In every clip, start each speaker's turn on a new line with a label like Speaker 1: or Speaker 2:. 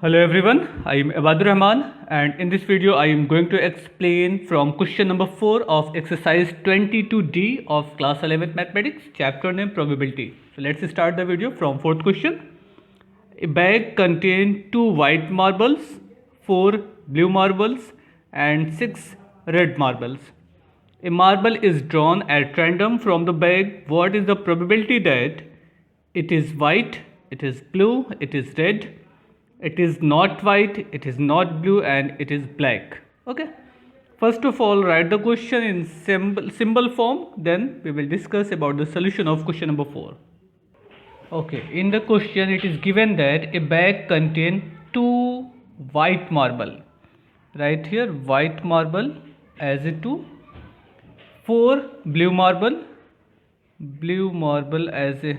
Speaker 1: Hello everyone, I am Abadur Rahman and in this video I am going to explain from question number 4 of exercise 22D of class 11th mathematics, chapter name probability. So let's start the video from fourth question. A bag contains 2 white marbles, 4 blue marbles and 6 red marbles. A marble is drawn at random from the bag. What is the probability that it is white, it is blue, it is red, it is not white, it is not blue and it is black? Okay, first of all write the question in symbol form, then we will discuss about the solution of question number 4. Okay, in the question it is given that a bag contains 2 white marble. Right here white marble as a 2, 4 blue marble as a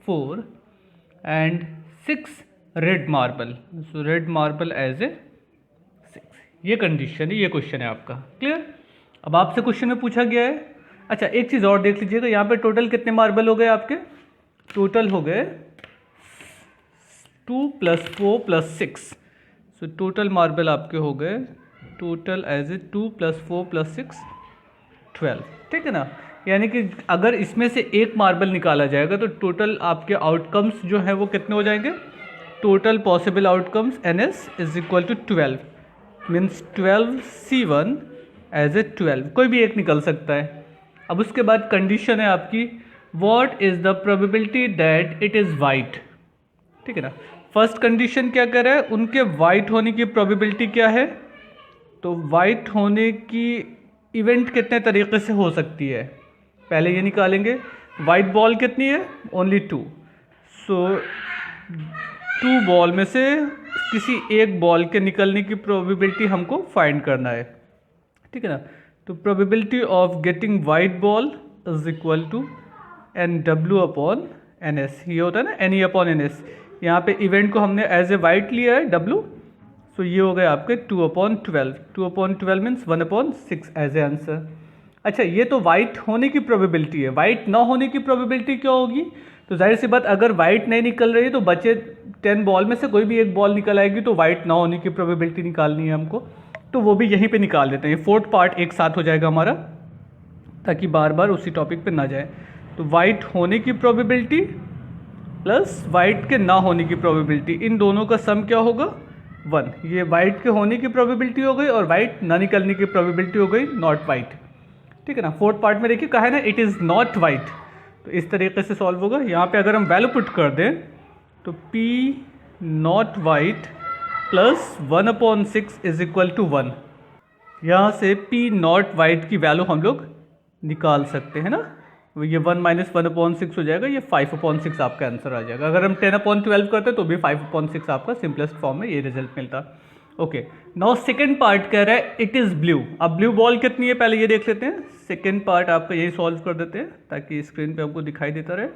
Speaker 1: 4 and 6 red marble, so red marble as a 6. ये condition है, ये question है आपका. Clear? अब आपसे question में पूछा गया है. अच्छा एक चीज़ और देख लीजिएगा, यहाँ पे टोटल कितने मार्बल हो गए आपके? टोटल हो गए 2 + 4 + 6. सो टोटल मार्बल आपके हो गए टोटल एज ए 2 + 4 + 6 12. ठीक है ना? यानी कि अगर इसमें से एक मार्बल निकाला जाएगा तो टोटल आपके आउटकम्स जो है वो कितने हो जाएंगे? Total possible outcomes NS = 12 means 12C1 as a 12. कोई भी एक निकल सकता है. अब उसके बाद कंडीशन है आपकी what is the probability that it is white. ठीक है ना? फर्स्ट कंडीशन क्या कर रहा है? उनके वाइट होने की प्रोबेबिलिटी क्या है? तो वाइट होने की इवेंट कितने तरीके से हो सकती है पहले ये निकालेंगे. वाइट बॉल कितनी है? ओनली 2. सो 2 बॉल में से किसी एक बॉल के निकलने की प्रोबेबिलिटी हमको फाइंड करना है. ठीक है ना? तो probability of getting white ball is equal to NW/NS. ये होता है ना NE/NS. यहाँ पे इवेंट को हमने एज ए वाइट लिया है W. सो ये हो गए आपके 2/12. 2/12 मीन्स 1/6 एज ए आंसर. अच्छा ये तो वाइट होने की प्रोबेबिलिटी है. वाइट ना होने की प्रोबेबिलिटी क्या होगी? तो जाहिर सी बात अगर वाइट नहीं निकल रही है तो बचे 10 बॉल में से कोई भी एक बॉल निकल आएगी तो वाइट ना होने की प्रोबेबिलिटी निकालनी है हमको. तो वो भी यहीं पे निकाल देते हैं. फोर्थ पार्ट एक साथ हो जाएगा हमारा ताकि बार बार उसी टॉपिक पे ना जाए. तो वाइट होने की प्रोबेबिलिटी प्लस वाइट के ना होने की प्रोबेबिलिटी, इन दोनों का सम क्या होगा? 1. ये वाइट के होने की प्रोबेबिलिटी हो गई और वाइट ना निकलने की प्रोबेबिलिटी हो गई नॉट वाइट. ठीक है ना? फोर्थ पार्ट में देखिए कहा है ना इट इज़ नॉट वाइट. तो इस तरीके से सॉल्व होगा. यहाँ पे अगर हम वैल्यू पुट कर दें तो P not white plus 1/6 is equal to 1. यहाँ से P नॉट वाइट की वैल्यू हम लोग निकाल सकते हैं ना. ये 1 - 1/6 हो जाएगा. ये 5/6 आपका आंसर आ जाएगा. अगर हम 10/12 करते तो भी 5/6 आपका सिंपलेस्ट फॉर्म में ये रिजल्ट मिलता. ओके नाउ सेकेंड पार्ट कह रहा है इट इज़ ब्लू. अब ब्लू बॉल कितनी है पहले ये देख लेते हैं. सेकेंड पार्ट आपका यही सॉल्व कर देते हैं ताकि स्क्रीन पे आपको दिखाई देता रहे.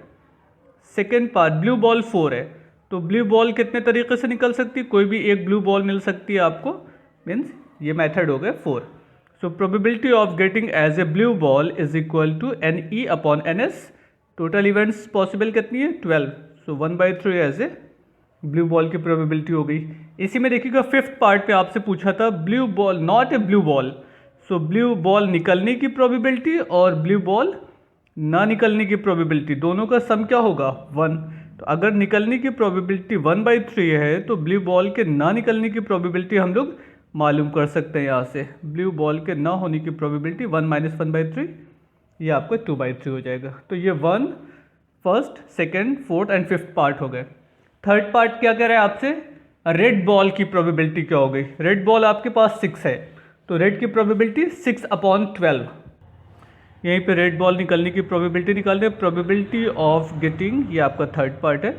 Speaker 1: सेकेंड पार्ट ब्लू बॉल 4 है. तो ब्लू बॉल कितने तरीके से निकल सकती है? कोई भी एक ब्लू बॉल मिल सकती है आपको. मीन्स ये मेथड हो गया 4. So probability of getting as a blue ball is equal to NE/NS. Total events possible कितनी है? 12. So 1/3 as a blue ball की प्रोबेबिलिटी हो गई. इसी में देखिएगा फिफ्थ पार्ट पे आपसे पूछा था blue ball not a blue ball. So blue ball निकलने की प्रोबेबिलिटी और ब्लू बॉल ना निकलने की प्रोबेबिलिटी दोनों का सम क्या होगा? 1. तो अगर निकलने की प्रोबेबिलिटी 1/3 है तो ब्लू बॉल के ना निकलने की प्रोबेबिलिटी हम लोग मालूम कर सकते हैं. यहाँ से ब्लू बॉल के ना होने की प्रोबेबिलिटी 1 - 1/3 ये आपका 2/3 हो जाएगा. तो ये 1 first, second, fourth and fifth part हो गए. थर्ड पार्ट क्या कह रहा है आपसे? रेड बॉल की प्रोबेबिलिटी क्या हो गई? रेड बॉल आपके पास 6 है तो रेड की प्रोबेबिलिटी 6/12. यहीं पे रेड बॉल निकलने की प्रोबेबिलिटी निकाल दें. प्रोबेबिलिटी ऑफ गेटिंग, ये आपका थर्ड पार्ट है,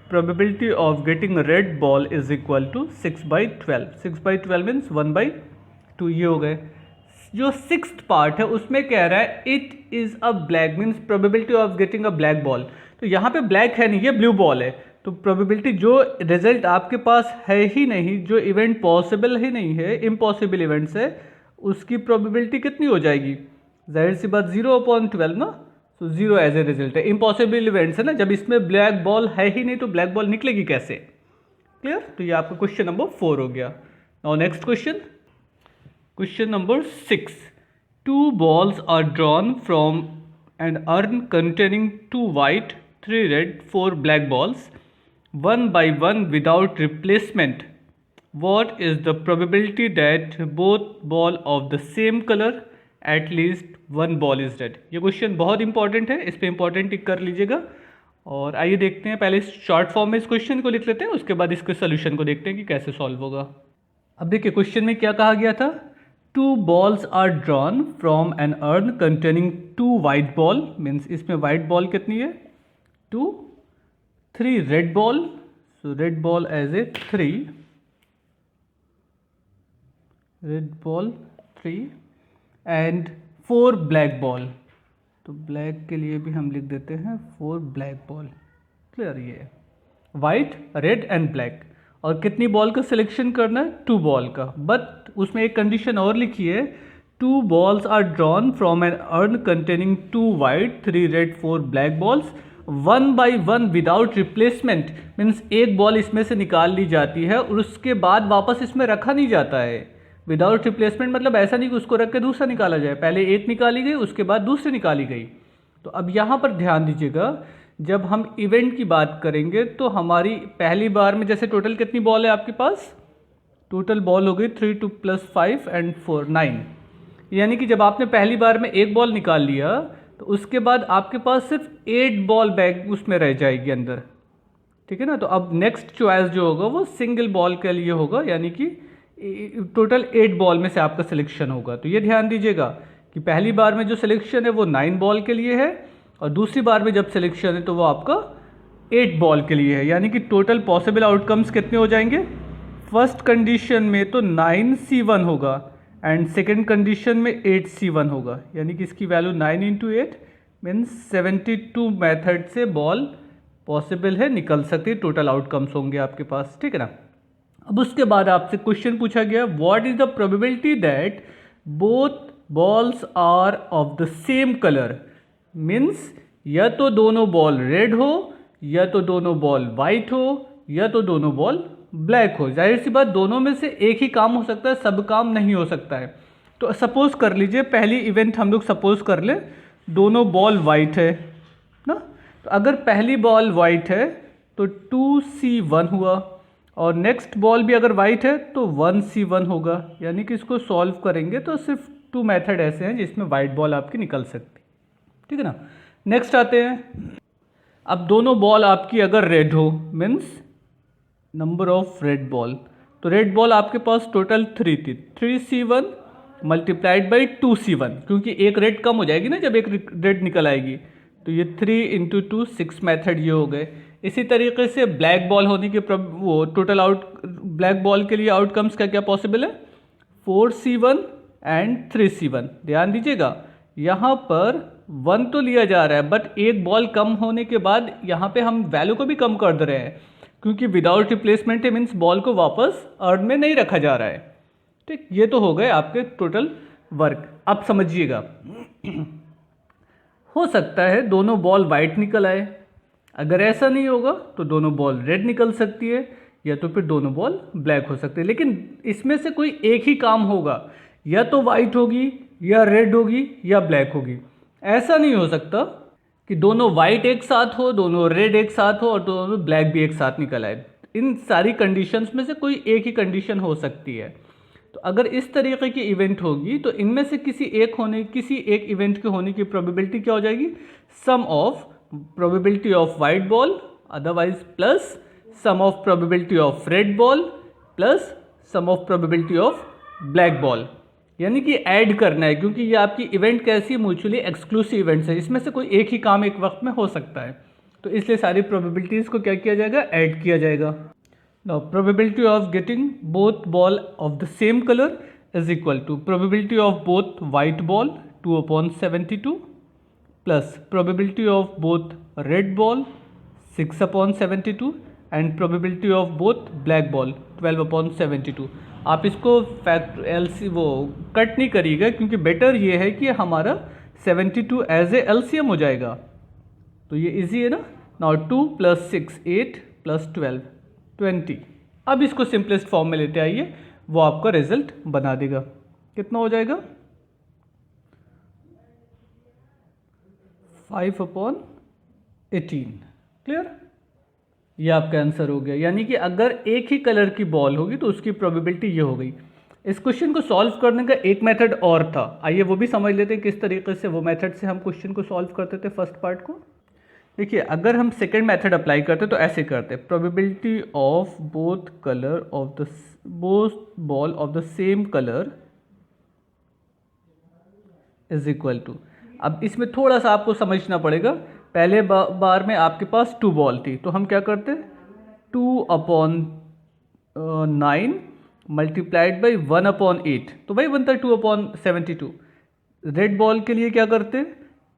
Speaker 1: probability of getting red ball is equal to 6/12. 6/12 means 1/2 ये हो गए. जो सिक्स्थ पार्ट है उसमें कह रहा है it is a black means probability of getting a black ball. तो यहाँ पे ब्लैक है नहीं, ये ब्लू बॉल है. तो प्रोबेबिलिटी जो रिजल्ट आपके पास है ही नहीं, जो इवेंट पॉसिबल ही नहीं है, इम्पॉसिबल इवेंट्स है, उसकी प्रोबेबिलिटी कितनी हो जाएगी? जाहिर सी बात 0/12 ना. सो 0 एज ए रिजल्ट है. इम्पॉसिबल इवेंट्स है ना, जब इसमें ब्लैक बॉल है ही नहीं तो ब्लैक बॉल निकलेगी कैसे? क्लियर? तो ये आपका क्वेश्चन नंबर 4 हो गया। Now next question, question number 6। 2 balls are drawn from an urn containing 2 white, 3 red, 4 black balls, one by one without replacement. What is the probability that both ball of the same color at least one ball is red? ये question बहुत important है, इस पे important टिक कर लीजिएगा। और आइए देखते हैं, पहले शॉर्ट फॉर्म में इस क्वेश्चन को लिख लेते हैं, उसके बाद इसके सोल्यूशन को देखते हैं कि कैसे सॉल्व होगा। अब देखिए क्वेश्चन में क्या कहा गया था, 2 balls are drawn from an urn containing 2 white ball, means इसमें white ball कितनी है 2, 3 red ball, so red ball as a 3, red ball 3 and 4 black ball, तो ब्लैक के लिए भी हम लिख देते हैं 4 ब्लैक बॉल। क्लियर? ये वाइट, रेड एंड ब्लैक। और कितनी बॉल का सिलेक्शन करना है 2 बॉल का, बट उसमें एक कंडीशन और लिखी है, 2 balls are drawn from an urn containing 2 white, 3 red, 4 black balls, one by one without replacement, means एक बॉल इसमें से निकाल ली जाती है और उसके बाद वापस इसमें रखा नहीं जाता है। विदाउट रिप्लेसमेंट मतलब ऐसा नहीं कि उसको रख के दूसरा निकाला जाए, पहले एक निकाली गई उसके बाद दूसरी निकाली गई। तो अब यहाँ पर ध्यान दीजिएगा, जब हम इवेंट की बात करेंगे तो हमारी पहली बार में जैसे टोटल कितनी बॉल है आपके पास, टोटल बॉल हो गई 3 2 + 5 and 4 9, यानी कि जब आपने पहली बार में एक बॉल निकाल लिया तो उसके बाद आपके पास सिर्फ 8 बॉल बैग उसमें रह जाएगी अंदर। ठीक है ना? तो अब नेक्स्ट चॉइस जो होगा वो सिंगल बॉल के लिए होगा, यानी कि टोटल 8 बॉल में से आपका सिलेक्शन होगा। तो ये ध्यान दीजिएगा कि पहली बार में जो सिलेक्शन है वो 9 बॉल के लिए है और दूसरी बार में जब सिलेक्शन है तो वो आपका 8 बॉल के लिए है, यानी कि टोटल पॉसिबल आउटकम्स कितने हो जाएंगे, फर्स्ट कंडीशन में तो 9C1 होगा एंड सेकेंड कंडीशन में 8C1 होगा, यानी कि इसकी वैल्यू 9 × 8 मीन्स 72 मेथड से बॉल पॉसिबल है, निकल सकती है, टोटल आउटकम्स होंगे आपके पास। ठीक है ना? अब उसके बाद आपसे क्वेश्चन पूछा गया, what is the probability that both balls are of the same colour, means या तो दोनों बॉल रेड हो, या तो दोनों बॉल वाइट हो, या तो दोनों बॉल ब्लैक हो। जाहिर सी बात दोनों में से एक ही काम हो सकता है, सब काम नहीं हो सकता है। तो सपोज कर लीजिए पहली इवेंट हम लोग सपोज कर लें दोनों बॉल वाइट है ना, तो अगर पहली बॉल वाइट है तो 2C1 हुआ और नेक्स्ट बॉल भी अगर वाइट है तो 1C1 होगा, यानी कि इसको सॉल्व करेंगे तो सिर्फ 2 मेथड ऐसे हैं जिसमें वाइट बॉल आपकी निकल सकती। ठीक है ना? नेक्स्ट आते हैं, अब दोनों बॉल आपकी अगर रेड हो, means number of red ball, तो रेड बॉल आपके पास टोटल 3 थी, 3C1 मल्टीप्लाइड बाई 2C1, क्योंकि एक रेड कम हो जाएगी ना जब एक रेड निकल आएगी, तो ये 3 × 2 6 मेथड ये हो गए। इसी तरीके से ब्लैक बॉल होने के वो टोटल ब्लैक बॉल के लिए आउटकम्स क्या क्या पॉसिबल है, 4C1 एंड 3C1। ध्यान दीजिएगा यहाँ पर 1 तो लिया जा रहा है, बट एक बॉल कम होने के बाद यहाँ पे हम वैल्यू को भी कम कर दे रहे हैं, क्योंकि विदाउट रिप्लेसमेंट है, मीन्स बॉल को वापस अर्न में नहीं रखा जा रहा है। ठीक, ये तो हो गए आपके टोटल वर्क। अब समझिएगा, हो सकता है दोनों बॉल वाइट निकल आए, अगर ऐसा नहीं होगा तो दोनों बॉल रेड निकल सकती है, या तो फिर दोनों बॉल ब्लैक हो सकती है। लेकिन इसमें से कोई एक ही काम होगा, या तो वाइट होगी, या रेड होगी, या ब्लैक होगी। ऐसा नहीं हो सकता कि दोनों वाइट एक साथ हो, दोनों रेड एक साथ हो और दोनों ब्लैक भी एक साथ निकल आए। इन सारी कंडीशंस में से कोई एक ही कंडीशन हो सकती है। तो अगर इस तरीके की इवेंट होगी तो इनमें से किसी एक इवेंट के होने की प्रोबेबिलिटी क्या हो जाएगी, sum of probability of white ball otherwise plus sum of probability of red ball plus sum of probability of black ball, यानी कि ऐड करना है, क्योंकि ये आपकी इवेंट कैसी म्यूचुअली एक्सक्लूसिव इवेंट्स है, इसमें से कोई एक ही काम एक वक्त में हो सकता है। तो इसलिए सारी प्रोबेबिलिटीज़ को क्या किया जाएगा, ऐड किया जाएगा। Now probability of getting both ball of the same colour is equal to probability of both white ball 2/72 plus probability of both red ball 6/72 and probability of both black ball 12/72। आप इसको वो cut नहीं करिएगा, क्योंकि better ये है कि हमारा 72 एज ए LCM हो जाएगा। तो ये इजी है ना। नाउ 2 + 6 8 + 12 20, अब इसको सिंपलेस्ट फॉर्म में लेते आइए, वो आपका रिजल्ट बना देगा। कितना हो जाएगा 5/18। क्लियर, ये आपका आंसर हो गया। यानी कि अगर एक ही कलर की बॉल होगी तो उसकी प्रोबेबिलिटी ये हो गई। इस क्वेश्चन को सॉल्व करने का एक मेथड और था, आइए वो भी समझ लेते हैं किस तरीके से वो मेथड से हम क्वेश्चन को सॉल्व करते थे फर्स्ट पार्ट को। देखिए, अगर हम सेकंड मेथड अप्लाई करते तो ऐसे करते, probability of both colour of the both ball of the same colour is equal to. अब इसमें थोड़ा सा आपको समझना पड़ेगा। पहले बार में आपके पास 2 बॉल थी, तो हम क्या करते 2/9 मल्टीप्लाइड बाई 1/8, तो भाई बनता है 2/72। रेड बॉल के लिए क्या करते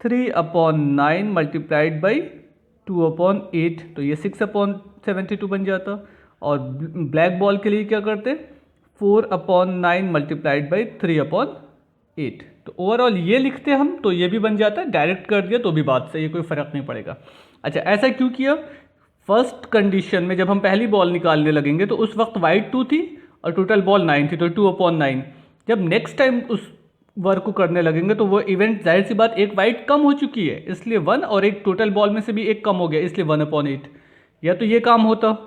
Speaker 1: 3/9 मल्टीप्लाइड बाई 2/8, तो ये 6/72 बन जाता। और ब्लैक बॉल के लिए क्या करते 4/9 मल्टीप्लाइड बाई 3/8। तो ओवरऑल ये लिखते हम तो ये भी बन जाता है, डायरेक्ट कर दिया तो भी बात सही है, कोई फर्क नहीं पड़ेगा। अच्छा, ऐसा क्यों किया? फर्स्ट कंडीशन में जब हम पहली बॉल निकालने लगेंगे तो उस वक्त वाइट 2 थी और टोटल बॉल 9 थी, तो 2/9। जब नेक्स्ट टाइम उस वर्क को करने लगेंगे तो वो इवेंट जाहिर सी बात एक वाइट कम हो चुकी है, इसलिए 1, और एक टोटल बॉल में से भी एक कम हो गया, इसलिए 1/8। या तो ये काम होता,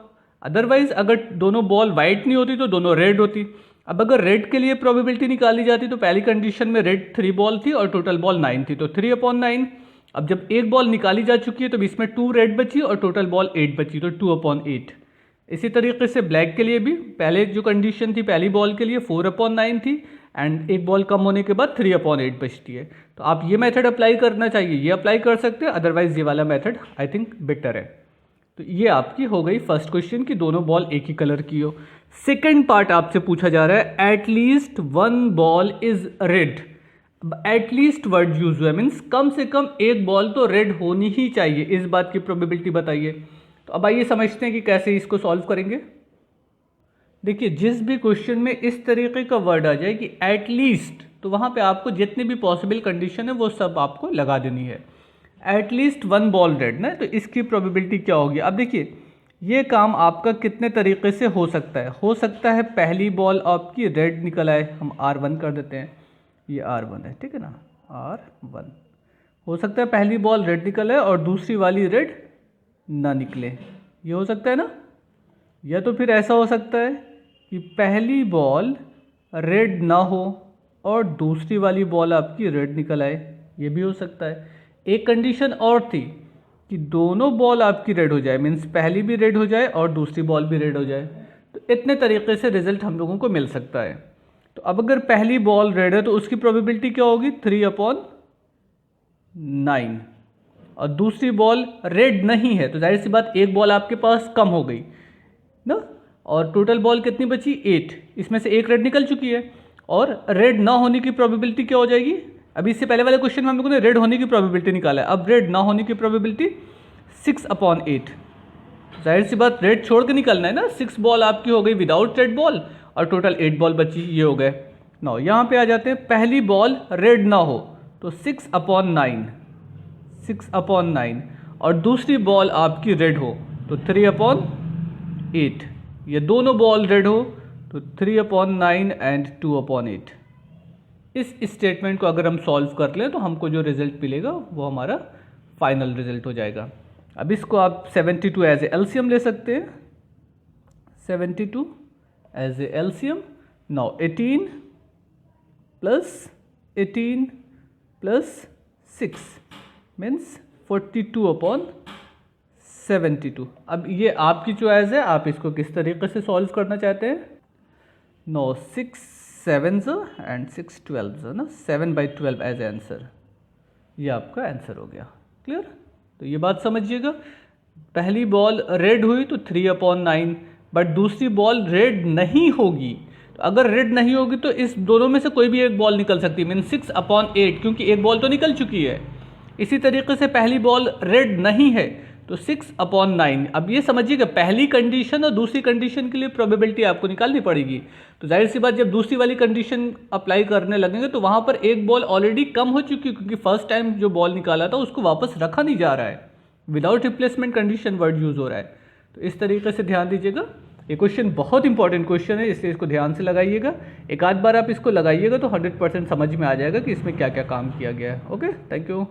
Speaker 1: अदरवाइज अगर दोनों बॉल वाइट नहीं होती तो दोनों रेड होती। अब अगर रेड के लिए प्रोबेबिलिटी निकाली जाती तो पहली कंडीशन में रेड 3 बॉल थी और टोटल बॉल 9 थी, तो 3/9। अब जब एक बॉल निकाली जा चुकी है तो इसमें 2 रेड बची और टोटल बॉल 8 बची, तो 2/8। इसी तरीके से ब्लैक के लिए भी पहले जो कंडीशन थी पहली बॉल के लिए 4/9 थी एंड एक बॉल कम होने के बाद 3/8 बचती है। तो आप ये मेथड अप्लाई करना चाहिए, ये अप्लाई कर सकते हैं, अदरवाइज ये वाला मेथड आई थिंक बेटर है। तो ये आपकी हो गई फर्स्ट क्वेश्चन की दोनों बॉल एक ही कलर की हो। सेकेंड पार्ट आपसे पूछा जा रहा है at least 1 ball is red. At least word use हुआ है, मीन्स कम से कम एक बॉल तो रेड होनी ही चाहिए, इस बात की प्रोबेबिलिटी बताइए। तो अब आइए समझते हैं कि कैसे इसको सॉल्व करेंगे। देखिए, जिस भी क्वेश्चन में इस तरीके का वर्ड आ जाए कि एटलीस्ट, तो वहाँ पे आपको जितनी भी पॉसिबल कंडीशन है वो सब आपको लगा देनी है। एटलीस्ट 1 बॉल रेड ना, तो इसकी प्रोबेबिलिटी क्या होगी? अब देखिए, ये काम आपका कितने तरीके से हो सकता है। हो सकता है पहली बॉल आपकी रेड निकल आए, हम R1 कर देते हैं, ये R1 है, ठीक है ना, R1। हो सकता है पहली बॉल रेड निकल आए और दूसरी वाली रेड ना निकले, ये हो सकता है ना। या तो फिर ऐसा हो सकता है कि पहली बॉल रेड ना हो और दूसरी वाली बॉल आपकी रेड निकल आए, ये भी हो सकता है। एक कंडीशन और थी कि दोनों बॉल आपकी रेड हो जाए, मीन्स पहली भी रेड हो जाए और दूसरी बॉल भी रेड हो जाए। तो इतने तरीके से रिजल्ट हम लोगों को मिल सकता है। तो अब अगर पहली बॉल रेड है तो उसकी प्रोबेबिलिटी क्या होगी 3/9, और दूसरी बॉल रेड नहीं है तो जाहिर सी बात एक बॉल आपके पास कम हो गई ना, और टोटल बॉल कितनी बची 8, इसमें से एक रेड निकल चुकी है। और रेड ना होने की प्रोबेबिलिटी क्या हो जाएगी? अभी इससे पहले वाले क्वेश्चन में हम लोगों ने रेड होने की प्रोबेबिलिटी निकाला है, अब रेड ना होने की प्रोबेबिलिटी 6/8। जाहिर सी बात रेड छोड़ के निकलना है ना, 6 बॉल आपकी हो गई विदाउट रेड बॉल और टोटल 8 बॉल बची, ये हो गए 9। यहाँ पे आ जाते हैं, पहली बॉल रेड ना हो तो 6/9 और दूसरी बॉल आपकी रेड हो तो 3/8। ये दोनों बॉल रेड हो तो 3/9 एंड 2/8। इस स्टेटमेंट को अगर हम सॉल्व कर लें तो हमको जो रिजल्ट मिलेगा वो हमारा फाइनल रिजल्ट हो जाएगा। अब इसको आप 72 एज ए एलसीएम ले सकते हैं, 72 as a LCM. Now 18 plus 6 means 42/72। अब ये आपकी चॉइस है, आप इसको किस तरीके से सॉल्व करना चाहते हैं। नो 6 7s एंड 6 12s ना, 7/12 एज आंसर, ये आपका आंसर हो गया। क्लियर? तो ये बात समझिएगा, पहली बॉल रेड हुई तो 3/9, बट दूसरी बॉल रेड नहीं होगी। तो अगर रेड नहीं होगी तो इस दोनों में से कोई भी एक बॉल निकल सकती है, मीन 6/8, क्योंकि एक बॉल तो निकल चुकी है। इसी तरीके से पहली बॉल रेड नहीं है तो 6/9। अब ये समझिएगा, पहली कंडीशन और दूसरी कंडीशन के लिए प्रोबेबिलिटी आपको निकालनी पड़ेगी। तो जाहिर सी बात, जब दूसरी वाली कंडीशन अप्लाई करने लगेंगे तो वहाँ पर एक बॉल ऑलरेडी कम हो चुकी है, क्योंकि फर्स्ट टाइम जो बॉल निकाला था उसको वापस रखा नहीं जा रहा है, without replacement condition word use हो रहा है। तो इस तरीके से ध्यान दीजिएगा, ये क्वेश्चन बहुत इंपॉर्टेंट क्वेश्चन है, इसलिए इसको ध्यान से लगाइएगा। एक आध बार आप इसको लगाइएगा तो 100% समझ में आ जाएगा कि इसमें क्या क्या काम किया गया है। Okay, thank you.